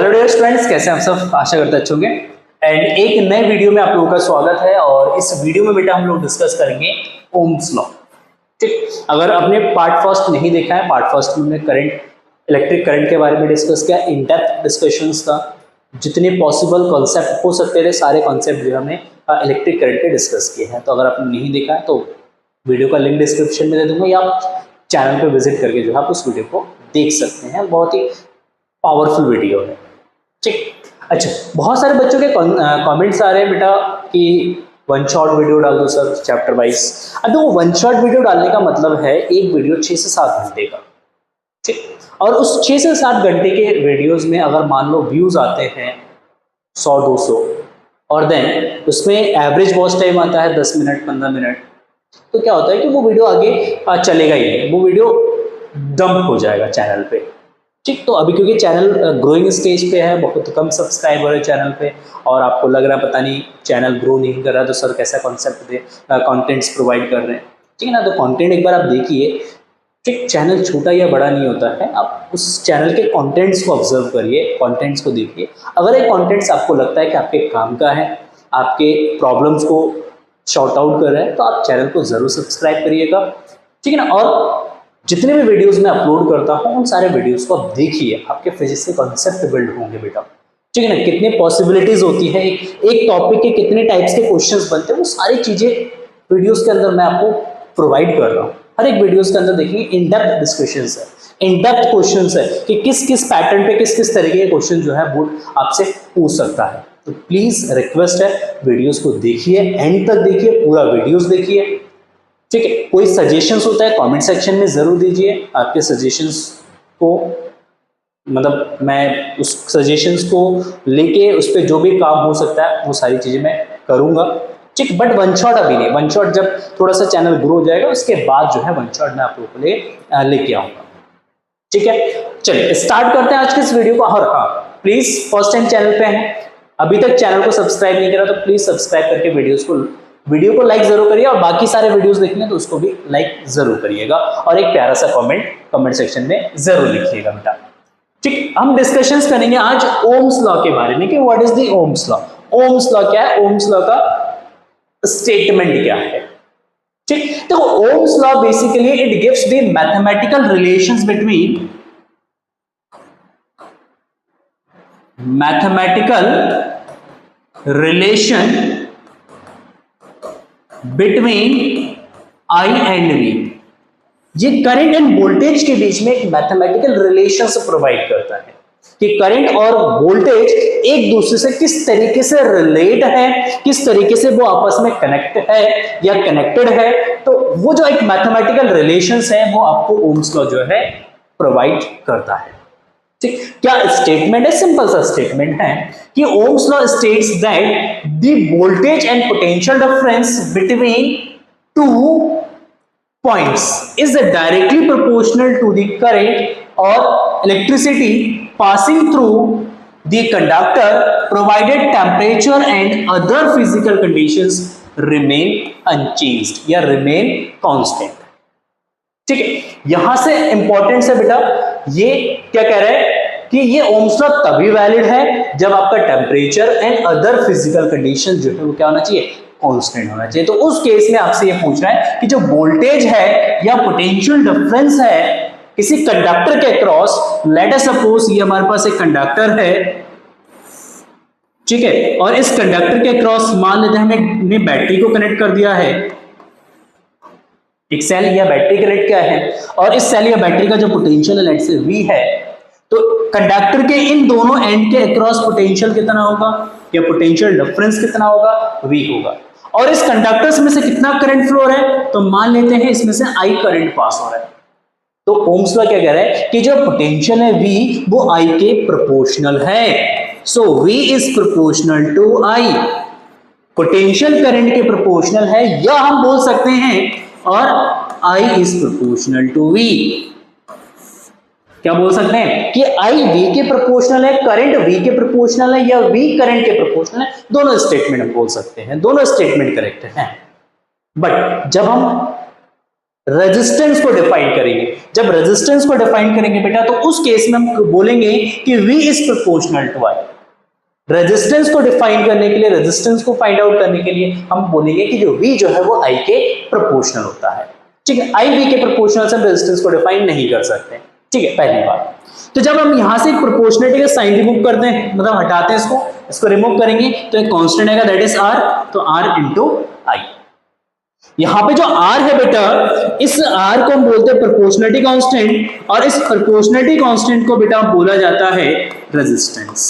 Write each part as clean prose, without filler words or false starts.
Hello dear students, कैसे हैं आप सब। आशा करते अच्छे होंगे। एंड एक नए वीडियो में आप लोगों का स्वागत है। और इस वीडियो में बेटा हम लोग डिस्कस करेंगे ओम्स लॉ। ठीक, अगर आपने पार्ट फर्स्ट नहीं देखा है, पार्ट फर्स्ट में हमने करंट, इलेक्ट्रिक करंट के बारे में डिस्कस किया। इन डेप्थ डिस्कशंस था, जितने पॉसिबल कॉन्सेप्ट हो सकते थे सारे कॉन्सेप्ट जो हमने इलेक्ट्रिक करंट के डिस्कस किए हैं। तो अगर आपने नहीं देखा है तो वीडियो का लिंक डिस्क्रिप्शन में दे दूंगा, या आप चैनल पर विजिट करके जो है आप उस वीडियो को देख सकते हैं। बहुत ही पावरफुल वीडियो है। ठीक, अच्छा, बहुत सारे बच्चों के कमेंट्स आ रहे हैं बेटा कि वन शॉट वीडियो डाल दो सर चैप्टर वाइज। अब वो वन शॉट वीडियो डालने का मतलब है एक वीडियो 6 से 7 घंटे का। ठीक, और उस 6 से 7 घंटे के वीडियोस में अगर मान लो व्यूज आते हैं 100-200 और देन उसमें एवरेज वॉच टाइम आता है 10 मिनट 15 मिनट, तो क्या होता है कि वो वीडियो आगे चलेगा ही नहीं, वो वीडियो डंप हो जाएगा चैनल पे। ठीक, तो अभी क्योंकि चैनल ग्रोइंग स्टेज पे है, बहुत कम सब्सक्राइबर है चैनल पे, और आपको लग रहा है पता नहीं चैनल ग्रो नहीं कर रहा, तो सर कैसा कॉन्सेप्ट दे कंटेंट्स प्रोवाइड कर रहे हैं। ठीक है ना, तो कंटेंट एक बार आप देखिए। ठीक, चैनल छोटा या बड़ा नहीं होता है, आप उस चैनल के कंटेंट्स को ऑब्जर्व करिए, कंटेंट्स को देखिए। अगर ये कंटेंट्स आपको लगता है कि आपके काम का है, आपके प्रॉब्लम्स को शॉर्ट आउट कर रहा है, तो आप चैनल को जरूर सब्सक्राइब करिएगा। ठीक है ना, और जितने भी वीडियोस मैं अपलोड करता हूँ उन सारे वीडियोस को आप देखिए, आपके फिजिक्स के कॉन्सेप्ट बिल्ड होंगे बेटा। ठीक है ना, कितने पॉसिबिलिटीज होती है, एक टॉपिक के कितने टाइप्स के क्वेश्चंस बनते हैं, वो सारी चीजें वीडियोस के अंदर मैं आपको प्रोवाइड कर रहा हूँ। हर एक वीडियोस के अंदर देखिए इन डेप्थ डिस्कशंस है, इन डेप्थ क्वेश्चंस है कि किस किस पैटर्न पे किस किस तरीके के क्वेश्चन जो है बोर्ड आपसे पूछ सकता है। तो प्लीज रिक्वेस्ट है, वीडियोस को देखिए, एंड तक देखिए, पूरा वीडियोस देखिए। ठीक है, कोई सजेशंस होता है कमेंट सेक्शन में जरूर दीजिए। आपके सजेशंस को मतलब मैं उस सजेशंस को लेके उस पर जो भी काम हो सकता है वो सारी चीजें मैं करूंगा। ठीक, बट वन शॉट अभी नहीं, वन शॉट जब थोड़ा सा चैनल ग्रो हो जाएगा उसके बाद जो है वन शॉट मैं आप लोगों के लिए लेके आऊंगा। ठीक है, चलिए स्टार्ट करते हैं आज के इस वीडियो को। और हाँ, प्लीज फर्स्ट टाइम चैनल पे हैं, अभी तक चैनल को सब्सक्राइब नहीं करा तो प्लीज सब्सक्राइब करके वीडियो को लाइक जरूर करिए, और बाकी सारे वीडियोस देखने तो उसको भी लाइक जरूर करिएगा, और एक प्यारा सा कमेंट सेक्शन में जरूर लिखिएगा बेटा। ठीक, हम डिस्कशंस करेंगे आज ओम्स लॉ के बारे में कि what is the Ohm's law. Ohm's law क्या है, ओम्स लॉ का स्टेटमेंट क्या है। ठीक, तो Ohm's law basically it gives the mathematical relations between between I and V। ये करंट एंड वोल्टेज के बीच में एक मैथमेटिकल रिलेशंस प्रोवाइड करता है कि करंट और वोल्टेज एक दूसरे से किस तरीके से रिलेट है, किस तरीके से वो आपस में कनेक्ट है या कनेक्टेड है। तो वो जो एक मैथमेटिकल रिलेशंस है वो आपको ओम्स लॉ जो है प्रोवाइड करता है। ठीक, क्या स्टेटमेंट है, सिंपल सा स्टेटमेंट है कि Ohm's law states that the voltage and potential difference between two points is directly proportional to the current और electricity passing through the conductor provided temperature and other physical conditions remain unchanged या remain constant. ठीक है, यहां से important है बेटा, ये क्या कह रहा है कि ये ओम्स लॉ तभी वैलिड है जब आपका temperature and other physical condition जो है वो क्या होना चाहिए, कांस्टेंट होना चाहिए। तो उस केस में आपसे ये पूछ रहा है कि जो वोल्टेज है या पोटेंशियल डिफरेंस है किसी कंडक्टर के अक्रॉस, लेट अस सपोज ये हमारे पास एक कंडक्टर है, ठीक है, और इस कंडक्टर के अक्रॉस मान लेते हैं हमने बैटरी को कनेक्ट कर दिया है, एक सेल या बैटरी कनेक्ट किया है, और इस सेल या बैटरी का जो पोटेंशियल है लेट से V है, तो कंडक्टर के इन दोनों एंड के अक्रॉस पोटेंशियल कितना होगा या पोटेंशियल डिफरेंस कितना होगा, V होगा। और इस कंडक्टर्स में से कितना करंट फ्लो है, तो मान लेते हैं इसमें से I करंट पास हो रहा है। तो ओम्स लॉ क्या कह रहा है कि जो पोटेंशियल है V वो I के प्रोपोर्शनल है। So V is proportional to I, potential current के प्रोपोर्शनल है, या हम बोल सकते हैं और I is proportional to V। क्या बोल सकते हैं कि I V के प्रोपोर्शनल है, करंट V के प्रोपोर्शनल है, या V करंट के प्रोपोर्शनल है। दोनों स्टेटमेंट हम बोल सकते हैं, दोनों स्टेटमेंट करेक्ट हैं। बट जब हम रेजिस्टेंस को डिफाइन करेंगे। जब रेजिस्टेंस को डिफाइन करेंगे बेटा तो उस केस में हम बोलेंगे कि V is proportional to I। Resistance को डिफाइन करने के लिए, रेजिस्टेंस को फाइंड आउट करने के लिए हम बोलेंगे कि जो V जो है वो I के प्रोपोर्शनल होता है। ठीक है, I V के प्रोपोर्शनल से हम रेजिस्टेंस को डिफाइन नहीं कर सकते। ठीक है, पहली बात। तो जब हम यहां से प्रोपोर्शनलिटी का साइन रिमूव करते हैं, मतलब हटाते हैं इसको रिमूव करेंगे तो एक कांस्टेंट आएगा, दैट इज R। तो R इंटू I। यहां पे जो R है बेटा, इस R को हम बोलते हैं प्रोपोर्शनलिटी कांस्टेंट, और इस प्रोपोर्शनलिटी कांस्टेंट को बेटा बोला जाता है रेजिस्टेंस,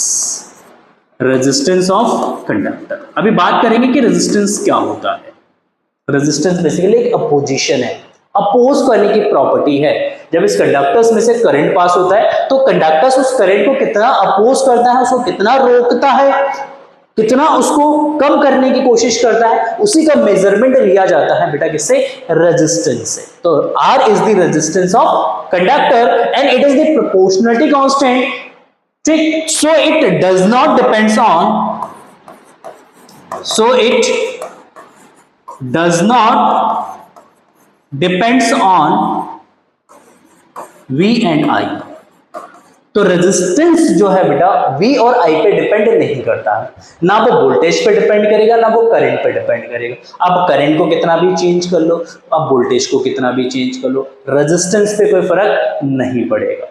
रेजिस्टेंस ऑफ कंडक्टर। अभी बात करेंगे कि रेजिस्टेंस क्या होता है। रेजिस्टेंस बेसिकली एक अपोजिशन है, अपोज करने की प्रॉपर्टी है। जब इस कंडक्टर्स में से करंट पास होता है तो कंडक्टर्स उस करंट को कितना अपोज करता है, उसको कितना रोकता है, कितना उसको कम करने की कोशिश करता है, उसी का मेजरमेंट लिया जाता है बेटा किससे, रेजिस्टेंस से। तो R is the resistance of conductor and it is the proportionality constant. ठीक, so it does not depends on, so it does not depends on V and I। तो रेजिस्टेंस जो है बेटा V और I पे depend नहीं करता है, ना वो वोल्टेज पे डिपेंड करेगा ना वो करंट पे डिपेंड करेगा। अब करंट को कितना भी चेंज कर लो, अब वोल्टेज को कितना भी चेंज कर लो, रेजिस्टेंस पे कोई फर्क नहीं पड़ेगा।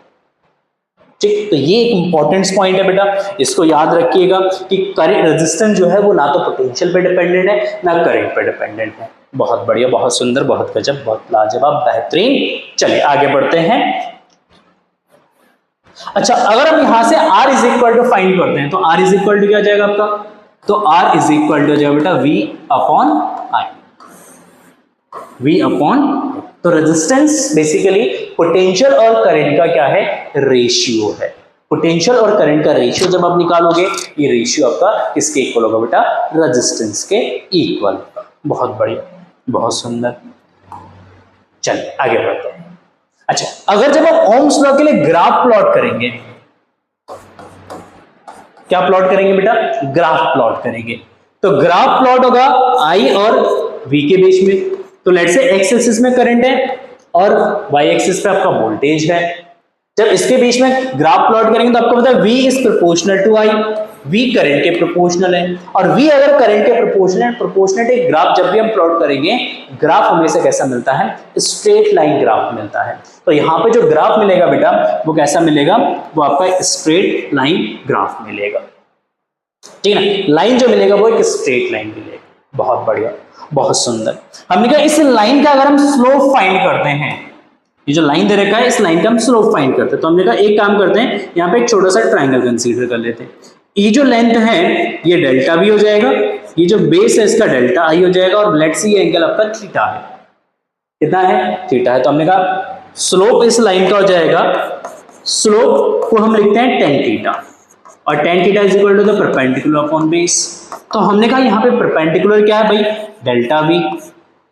ठीक, तो ये एक इंपॉर्टेंट पॉइंट है बेटा, इसको याद रखिएगा कि करंट रेजिस्टेंस जो है वो ना तो पोटेंशियल पे डिपेंडेंट है ना करंट पे डिपेंडेंट है। बहुत बढ़िया, बहुत सुंदर, बहुत गजब, बहुत लाजवाब, बेहतरीन। चलिए आगे बढ़ते हैं। अच्छा, अगर हम यहां से R is equal to find करते हैं तो R इज इक्वल टू क्या आ जाएगा आपका, तो R इज इक्वल टू जाएगा बेटा V upon I, V upon. तो रेजिस्टेंस बेसिकली पोटेंशियल और करंट का क्या है, रेशियो है। पोटेंशियल और करंट का रेशियो जब आप निकालोगे, ये रेशियो आपका किसके इक्वल होगा बेटा, रेजिस्टेंस के इक्वल होगा। बहुत बढ़िया, बहुत सुंदर। चलिए आगे बढ़ते हैं। अच्छा, अगर जब हम ओम्स लॉ के लिए ग्राफ प्लॉट करेंगे, क्या प्लॉट करेंगे बेटा, ग्राफ प्लॉट करेंगे, तो ग्राफ प्लॉट होगा I और V के बीच में। तो लेट्स से एक्स एक्सिस में करंट है और वाई एक्सिस पे आपका वोल्टेज है। जब इसके बीच में ग्राफ प्लॉट करेंगे तो आपको पता है V is proportional to I, V current के प्रोपोर्शनल है, और V अगर करंट के प्रोपोर्शनल है, प्रोपोर्शनल ग्राफ जब भी हम प्लॉट करेंगे, ग्राफ हमेशा कैसा मिलता है, स्ट्रेट लाइन ग्राफ मिलता है। तो यहाँ पे जो ग्राफ मिलेगा बेटा वो कैसा मिलेगा, वो आपका स्ट्रेट लाइन ग्राफ मिलेगा। ठीक है ना, लाइन जो मिलेगा वो एक स्ट्रेट लाइन मिलेगा। बहुत बढ़िया, बहुत सुंदर। हमने कहा इस लाइन का अगर हम स्लोप फाइंड करते हैं, ये जो लाइन दे रखा है इस लाइन का हम स्लोप फाइंड करते हैं, तो हमने कहा एक काम करते हैं, यहाँ पे एक छोटा सा ट्राइंगल कंसीडर कर लेते हैं। ये जो लेंथ है ये डेल्टा V हो जाएगा, ये जो बेस है इसका डेल्टा I हो जाएगा, और लेट्स सी ये एंगल आपका थीटा है। कितना है, थीटा है। तो हमने कहा स्लोप इस लाइन का हो जाएगा, स्लोप को हम लिखते हैं tan थीटा, और tan theta is equal to the perpendicular upon base. तो हमने कहा यहाँ पे परपेंडिकुलर क्या है भाई, डेल्टा V,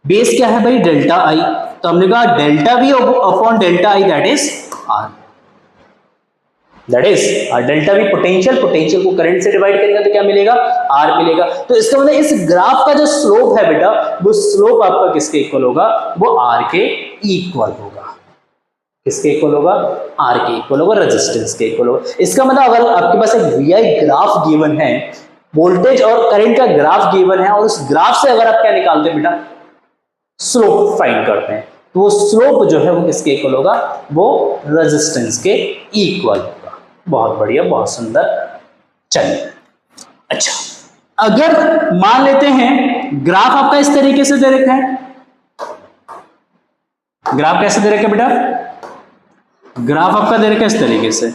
बेस क्या है भाई, डेल्टा I। तो हमने कहा delta V upon delta I that is R, that is delta V potential, potential को करंट से डिवाइड करेंगे तो क्या मिलेगा, R मिलेगा। तो इसका मतलब इस ग्राफ का जो स्लोप है बेटा, वो स्लोप आपका किसके इक्वल होगा, वो R के इक्वल होगा। किसके इक्वल होगा, R के इक्वल होगा, रेजिस्टेंस के इक्वल होगा। इसका मतलब अगर आपके पास एक VI ग्राफ गिवन है, वोल्टेज और करंट का ग्राफ गिवन है, और उस ग्राफ से अगर आप क्या निकालते हैं बेटा, स्लोप फाइंड करते हैं, तो वो स्लोप जो है वो किसके इक्वल होगा, वो रेजिस्टेंस के इक्वल होगा। बहुत बढ़िया, बहुत सुंदर। चलिए अच्छा, अगर मान लेते हैं ग्राफ आपका इस तरीके से दे रखा है, ग्राफ कैसे दे रखा है बेटा, ग्राफ आपका दे रखा है इस तरीके से,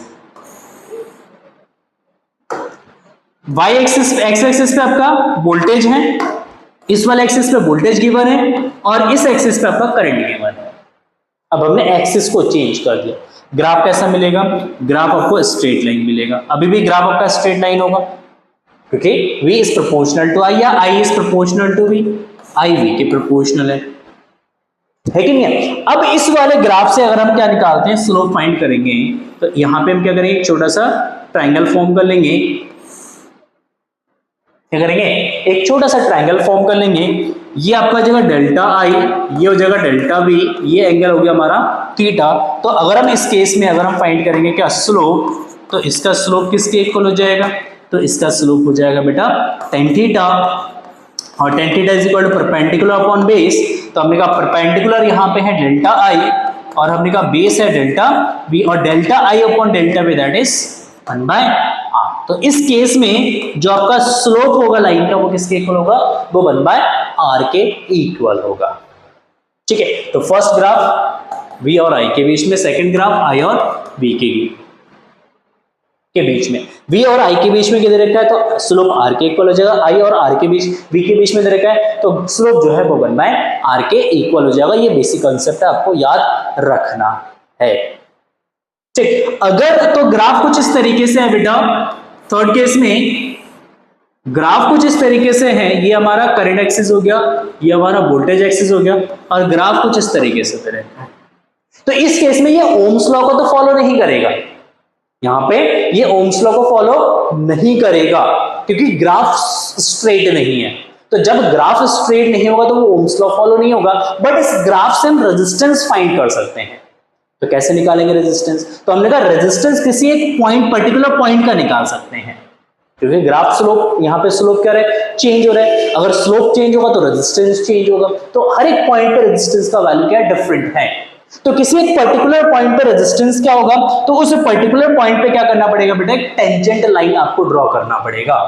वाई एक्सिस, एक्स एक्सिस पे आपका वोल्टेज है, इस वाले एक्सिस पे वोल्टेज गिवन है, और इस एक्सिस पे आपका करंट गिवन है। अब हमने एक्सिस को चेंज कर दिया, ग्राफ कैसा मिलेगा, ग्राफ आपको स्ट्रेट लाइन मिलेगा। अभी भी ग्राफ आपका स्ट्रेट लाइन होगा क्योंकि V is proportional to I या I is proportional to V, I V के प्रोपोर्शनल है कि नहीं है। अब इस वाले ग्राफ से अगर हम क्या निकालते हैं, स्लोप फाइंड करेंगे, तो यहां पे हम क्या करेंगे, एक छोटा सा ट्राइंगल फॉर्म कर लेंगे, क्या करेंगे, एक छोटा सा ट्रायंगल फॉर्म कर लेंगे। ये आपका जगह डेल्टा आई, ये हो जाएगा डेल्टा बी, ये एंगल हो गया हमारा थीटा। तो अगर हम इस केस में अगर हम फाइंड करेंगे क्या स्लोप, तो इसका स्लोप किसके इक्वल हो जाएगा, तो इसका स्लोप हो जाएगा बेटा tan थीटा, और tan theta is equal to perpendicular upon base. तो हमने कहा परपेंडिकुलर यहाँ पे है डेल्टा आई, और हमने कहा बेस है डेल्टा बी, और delta I upon delta B that is 1/r। तो इस केस में जो आपका स्लोप होगा लाइन का वो किसके इक्वल होगा, वो 1/r के इक्वल होगा। ठीक है, तो फर्स्ट ग्राफ v और i के बीच में, सेकंड ग्राफ i और v के बीच में। v और i के बीच में क्या दे रखा है, तो स्लोप r के इक्वल हो जाएगा। i और r के बीच, v के बीच में दे रखा है, तो स्लोप जो है वो 1/r के इक्वल हो जाएगा। ये बेसिक कॉन्सेप्ट है, आपको याद रखना है। ठीक, अगर तो ग्राफ कुछ इस तरीके से है बेटा, थर्ड केस में ग्राफ कुछ इस तरीके से है, ये हमारा करंट एक्सिस हो गया, ये हमारा वोल्टेज एक्सिस हो गया, और ग्राफ कुछ इस तरीके से दे रखा है। तो इस केस में ये ओम्स लॉ को तो फॉलो नहीं करेगा, यहां पे ये ओम्स लॉ को फॉलो नहीं करेगा, क्योंकि ग्राफ स्ट्रेट नहीं है। तो जब ग्राफ स्ट्रेट नहीं होगा तो वो ओम्स लॉ फॉलो नहीं होगा। बट इस ग्राफ से हम रेजिस्टेंस फाइंड कर सकते हैं। तो कैसे निकालेंगे रेजिस्टेंस, तो हमने कहा रेजिस्टेंस किसी एक पॉइंट, पर्टिकुलर पॉइंट का निकाल सकते हैं, क्योंकि ग्राफ स्लोप, यहाँ पे स्लोप क्या है, चेंज हो रहा है। अगर स्लोप चेंज होगा तो रेजिस्टेंस चेंज होगा। तो हर एक पॉइंट पे रेजिस्टेंस का वैल्यू क्या है, डिफरेंट है। तो किसी एक पर्टिकुलर पॉइंट पे रेजिस्टेंस क्या होगा, तो उस पर्टिकुलर पॉइंट पे क्या करना पड़ेगा बेटा, एक टेंजेंट लाइन आपको ड्रॉ करना पड़ेगा।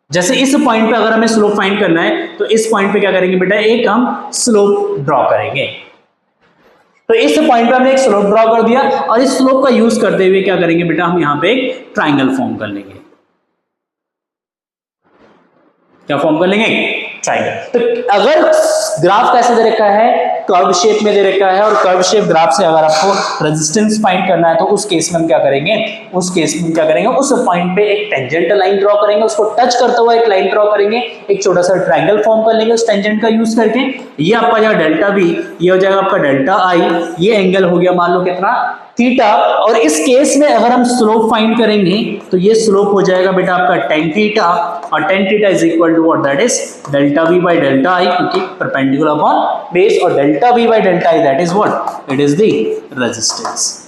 जैसे इस पॉइंट पे अगर हमें स्लोप फाइंड करना है, तो इस पॉइंट पे क्या करेंगे बेटा, एक हम स्लोप ड्रॉ करेंगे। तो इस पॉइंट पे हमने एक स्लोप ड्रॉ कर दिया, और इस स्लोप का यूज करते हुए क्या करेंगे बेटा, हम यहां पे एक ट्राइंगल फॉर्म कर लेंगे। क्या फॉर्म कर लेंगे, ट्राइंगल। तो अगर ग्राफ कैसे दे रखा है, कर्व शेप में दे रखा है, और कर्व शेप ग्राफ से अगर आपको रेजिस्टेंस फाइंड करना है, तो उस केस में हम क्या करेंगे, उस केस में क्या करेंगे, उस पॉइंट पे एक टेंजेंट लाइन ड्रॉ करेंगे, उसको टच करता हुआ एक लाइन ड्रॉ करेंगे, एक छोटा सा ट्राइंगल फॉर्म कर लेंगे उस टेंजेंट का यूज करके। ये आपका जाएगा डेल्टा बी, ये हो जाएगा आपका डेल्टा आई, ये एंगल हो गया मान लो कितना, थीटा। और इस केस में अगर हम स्लोप फाइंड करेंगे, तो ये स्लोप हो जाएगा बेटा आपका tan थीटा, और tan theta is equal to what, that is delta v by delta I, क्योंकि परपेंडिकुलर अपॉन बेस, और delta v by delta I that is what, it is the resistance.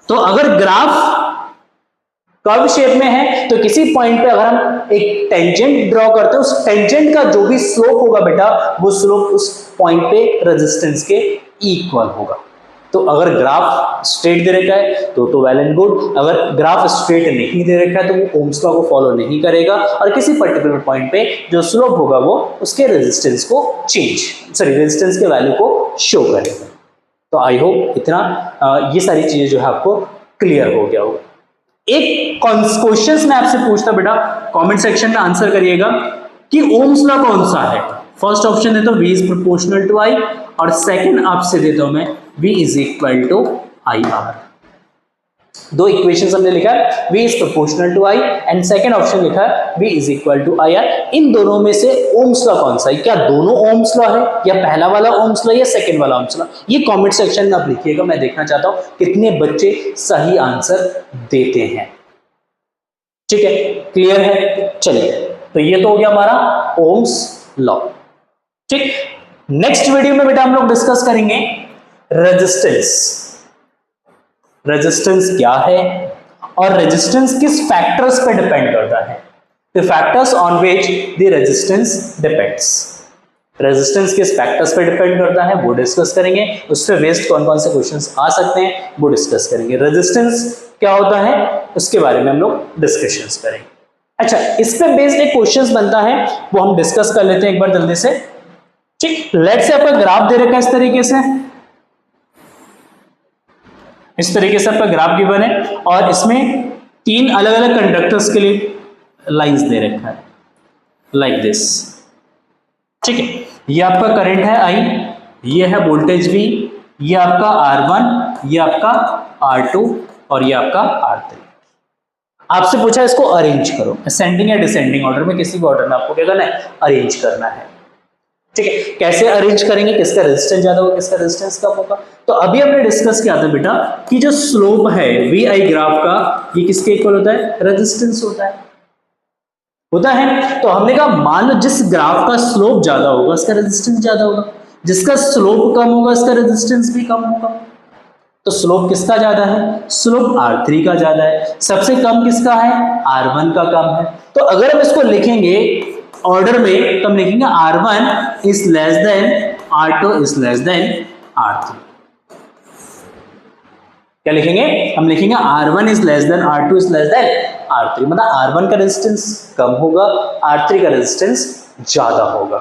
तो अगर graph curve shape में है, तो किसी point पे अगर हम एक टेंजेंट ड्रॉ करते हैं, उस टेंजेंट का जो भी स्लोप होगा बेटा, वो स्लोप उस पॉइंट पे रेजिस्टेंस के इक्वल होगा। तो अगर ग्राफ स्ट्रेट दे रखा है तो वेल एंड गुड, अगर ग्राफ स्ट्रेट नहीं दे रखा है तो वो ओम्स लॉ को फॉलो नहीं करेगा, और किसी पर्टिकुलर पॉइंट पे जो स्लोप होगा वो उसके रेजिस्टेंस को रेजिस्टेंस के वैल्यू को शो करेगा। तो आई होप इतना ये सारी चीजें जो है आपको क्लियर हो गया होगा। एक क्वेश्चन मैं आपसे पूछता बेटा, कमेंट सेक्शन में आंसर करिएगा कि ओम्स लॉ कौन सा है। फर्स्ट ऑप्शन देता हूं v is proportional to i, और सेकंड आपसे देता हूं मैं v is equal to IR। दो इक्वेशंस हमने लिखा है, v is proportional to i, and second option लिखा है v is equal to IR। इन दोनों में से ओम्स लॉ कौन सा है, क्या दोनों ओम्स लॉ है, या पहला वाला ओम्स लॉ या सेकंड वाला ओम्स लॉ, ये कमेंट सेक्शन में आप लिखिएगा। मैं देखना चाहता हूं कितने बच्चे सही आंसर देते हैं। ठीक है, क्लियर है। चलिए, तो ये तो हो गया हमारा ओम्स लॉ। ठीक, नेक्स्ट वीडियो में बेटा हम लोग डिस्कस करेंगे रेजिस्टेंस। रेजिस्टेंस क्या है, और रेजिस्टेंस किस फैक्टर्स पे डिपेंड करता है, the factors on which the resistance depends. Resistance किस फैक्टर्स पे डिपेंड करता है वो डिस्कस करेंगे, उससे बेस्ड कौन कौन से क्वेश्चंस आ सकते हैं वो डिस्कस करेंगे। रेजिस्टेंस क्या होता है उसके बारे में हम लोग डिस्कशंस करेंगे। अच्छा, इस पे बेस्ड एक क्वेश्चंस बनता है, वो हम डिस्कस कर लेते हैं एक बार जल्दी से। ठीक, लेट्स से आपका ग्राफ दे रखा है इस तरीके से, इस तरीके से आपका ग्राफ गिवन है, और इसमें तीन अलग अलग कंडक्टर्स के लिए लाइंस दे रखा है लाइक दिस। ठीक है, ये आपका करंट है I, ये है वोल्टेज V, ये आपका R1, ये आपका R2, और ये आपका R3। आपसे पूछा इसको अरेंज करो, असेंडिंग या डिसेंडिंग ऑर्डर में, किसी भी ऑर्डर में आपको क्या करना है, अरेंज करना है। ठीक है, कैसे अरेंज करेंगे, किसका रेजिस्टेंस ज्यादा होगा, किसका रेजिस्टेंस कम होगा। तो अभी हमने डिस्कस किया था बेटा कि जो स्लोप है VI ग्राफ का, ये किसके इक्वल होता है, रेजिस्टेंस होता है। होता है। तो हमने कहा मान लो जिस ग्राफ का स्लोप ज्यादा होगा उसका रेजिस्टेंस ज्यादा होगा, जिसका स्लोप कम होगा उसका रेजिस्टेंस भी कम होगा। तो स्लोप किसका ज्यादा है? स्लोप R3 का ज्यादा है। सबसे कम किसका है? R1 का कम है। तो अगर हम इसको लिखेंगे ऑर्डर में तो हम लिखेंगे R1 is less than R2 is less than R3। क्या लिखेंगे? हम लिखेंगे R1 is less than R2 is less than R3, मतलब R1 का रेजिस्टेंस कम होगा, R3 का रेजिस्टेंस ज्यादा होगा।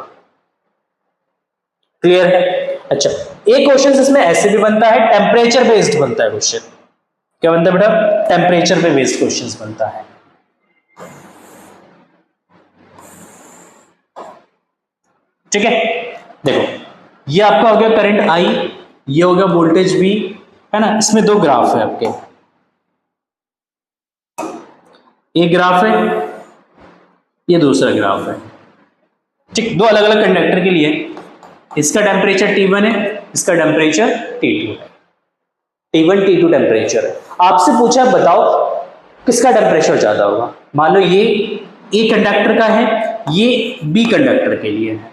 क्लियर है? अच्छा, एक क्वेश्चन इसमें ऐसे भी बनता है, टेम्परेचर बेस्ड बनता है क्वेश्चन। क्या बनता है बेटा? टेम्परेचर पे बेस्ड क्वेश्चंस बनता है। ठीक है, देखो ये आपका हो गया करंट I, ये हो गया वोल्टेज V, है ना। इसमें दो ग्राफ है आपके, एक ग्राफ है, ये दूसरा ग्राफ है। ठीक, दो अलग अलग कंडक्टर के लिए, इसका टेम्परेचर T1 है, इसका टेम्परेचर T2 है। T1 T2 टेम्परेचर है। आपसे पूछा बताओ किसका टेम्परेचर ज्यादा होगा। मान लो ये A कंडक्टर का है, ये B कंडक्टर के लिए है,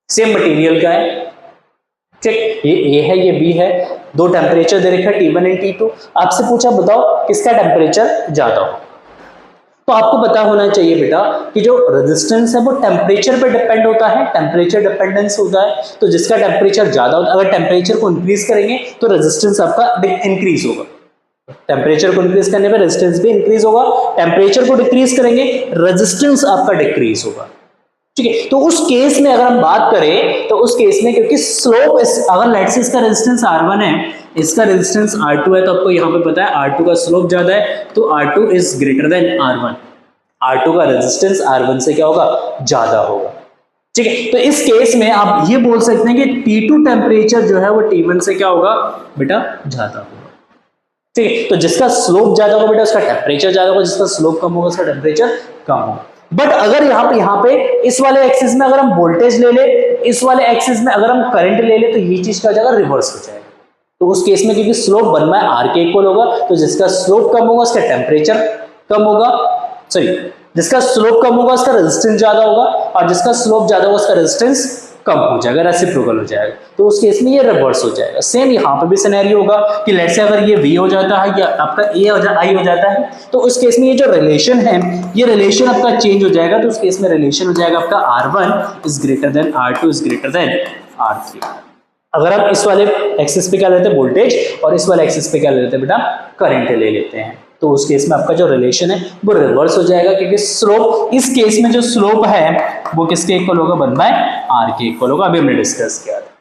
सेम मटेरियल का है। ठीक, ये A है, ये B है, दो टेम्परेचर दे रखा है T1 एंड T2। आपसे पूछा बताओ किसका टेम्परेचर ज्यादा हो। तो आपको पता होना चाहिए बेटा कि जो रेजिस्टेंस है वो टेम्परेचर पे डिपेंड होता है, टेम्परेचर डिपेंडेंस होता है। तो जिसका टेम्परेचर ज्यादा होता है, अगर टेम्परेचर को इंक्रीज करेंगे तो रेजिस्टेंस आपका इंक्रीज होगा। टेम्परेचर को इंक्रीज करने पे रेजिस्टेंस भी इंक्रीज होगा, टेम्परेचर को डिक्रीज करेंगे रेजिस्टेंस आपका डिक्रीज होगा। ठीक है, तो उस केस में अगर हम बात करें तो उस केस में क्योंकि स्लोप अगर लेट्स से इसका रेजिस्टेंस R1 है, इसका रेजिस्टेंस R2 है, तो आपको यहाँ पे पता है R2 का स्लोप ज्यादा है, तो R2 is greater than R1। R2 का रेजिस्टेंस R1 से क्या होगा? ज्यादा होगा। ठीक है, तो इस केस में आप ये बोल सकते हैं कि T2 टेम्परेचर जो है वो T1 से क्या होगा बेटा? ज्यादा होगा। ठीक है, तो जिसका स्लोप ज्यादा होगा बेटा उसका टेम्परेचर ज्यादा होगा, जिसका स्लोप कम होगा उसका टेम्परेचर कम होगा। बट अगर यहाँ पे इस वाले एक्सिस में अगर हम वोल्टेज ले ले, इस वाले एक्सिस में अगर हम करंट ले ले, तो ये चीज क्या हो जाएगा? रिवर्स हो जाएगा। तो उस केस में क्योंकि स्लोप बनना है R के इक्वल होगा, तो जिसका स्लोप कम होगा उसका टेम्परेचर कम होगा, सॉरी जिसका स्लोप कम होगा उसका रेजिस्टेंस ज्यादा होगा, और जिसका स्लोप ज्यादा होगा उसका रेजिस्टेंस कम हो जाएगा, रेसिप्रोकल हो जाएगा। तो उस केस में ये रिवर्स हो जाएगा। सेम यहाँ पे भी सिनेरियो होगा कि लेट्स से अगर ये V हो जाता है या आपका I हो जाता है, तो उस केस में ये जो रिलेशन है ये रिलेशन आपका चेंज हो जाएगा। तो उस केस में रिलेशन हो जाएगा आपका R1 is greater than R2 is greater than R3। अगर आप इस वाले एक्सिस पे क्या लेते हैं? वोल्टेज, और इस वाले एक्सिस पे क्या लेते हैं बेटा? करंट ले लेते हैं। तो उस केस में आपका जो रिलेशन है वो रिवर्स हो जाएगा, क्योंकि स्लोप इस केस में जो स्लोप है वो किसके इक्वल होगा? 1/r के इक्वल होगा। अभी हमने डिस्कस किया था।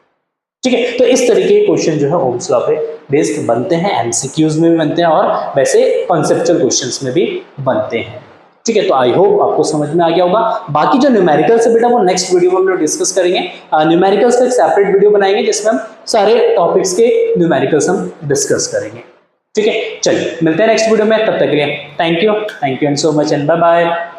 ठीक है, तो इस तरीके के क्वेश्चन जो है ओम्स लॉ पे बेस्ड बनते हैं, एमसीक्यूज में भी बनते हैं और वैसे कॉन्सेप्चुअल क्वेश्चंस में भी बनते हैं। ठीक है, तो आई होप आपको समझ में आ गया होगा। बाकी जो न्यूमेरिकल्स है बेटा वो नेक्स्ट वीडियो में हम लोग डिस्कस करेंगे। न्यूमेरिकल्स का एक सेपरेट वीडियो बनाएंगे जिसमें हम सारे टॉपिक्स के न्यूमेरिकल्स हम डिस्कस करेंगे। ठीक है, चलिए मिलते हैं नेक्स्ट वीडियो में, तब तक के लिए thank you and so much and bye bye.